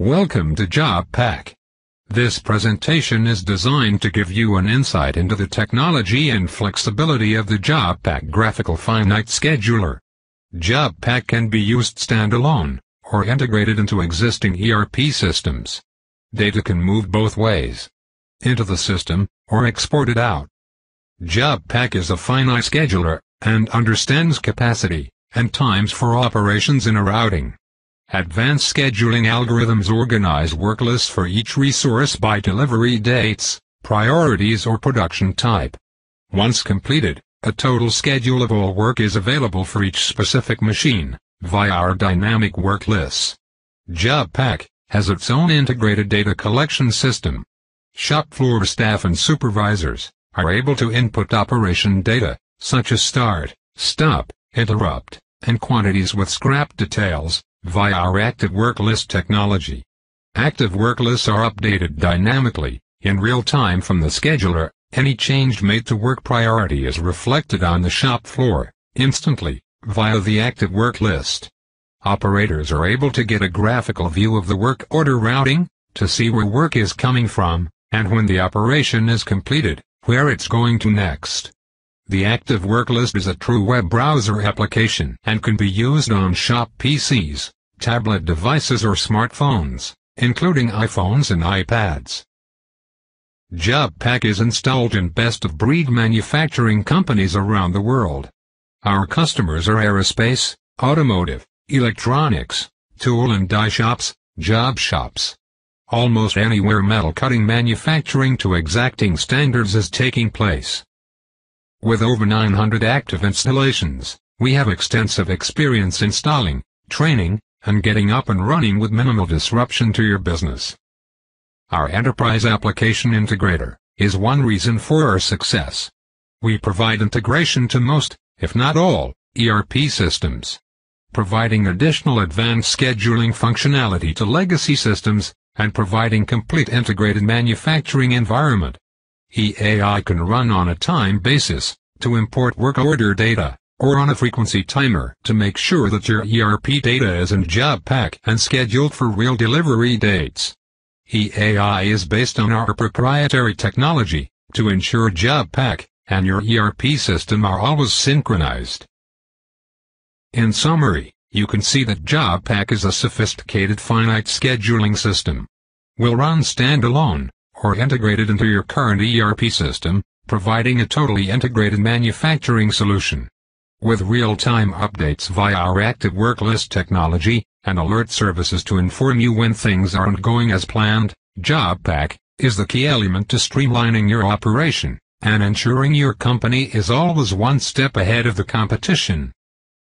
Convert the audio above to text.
Welcome to JobPack. This presentation is designed to give you an insight into the technology and flexibility of the JobPack graphical finite scheduler. JobPack can be used standalone, or integrated into existing ERP systems. Data can move both ways, into the system, or exported out. JobPack is a finite scheduler, and understands capacity and times for operations in a routing. Advanced scheduling algorithms organize work lists for each resource by delivery dates, priorities or production type. Once completed, a total schedule of all work is available for each specific machine, via our dynamic work lists. JobPack has its own integrated data collection system. Shop floor staff and supervisors are able to input operation data, such as start, stop, interrupt, and quantities with scrap details, via our active work list technology. Active work lists are updated dynamically, in real time from the scheduler. Any change made to work priority is reflected on the shop floor, instantly, via the active work list. Operators are able to get a graphical view of the work order routing, to see where work is coming from, and when the operation is completed, where it's going to next. The active work list is a true web browser application and can be used on shop PCs, tablet devices or smartphones, including iPhones and iPads. JobPack is installed in best-of-breed manufacturing companies around the world. Our customers are aerospace, automotive, electronics, tool and die shops, job shops. Almost anywhere metal cutting manufacturing to exacting standards is taking place. With over 900 active installations, we have extensive experience installing, training, and getting up and running with minimal disruption to your business. Our Enterprise Application Integrator is one reason for our success. We provide integration to most, if not all, ERP systems, providing additional advanced scheduling functionality to legacy systems, and providing complete integrated manufacturing environment. EAI can run on a time basis, to import work order data, or on a frequency timer to make sure that your ERP data is in JobPack and scheduled for real delivery dates. EAI is based on our proprietary technology, to ensure JobPack and your ERP system are always synchronized. In summary, you can see that JobPack is a sophisticated finite scheduling system. Will run standalone, or integrated into your current ERP system, providing a totally integrated manufacturing solution. With real-time updates via our active work list technology, and alert services to inform you when things aren't going as planned, JobPack is the key element to streamlining your operation, and ensuring your company is always one step ahead of the competition.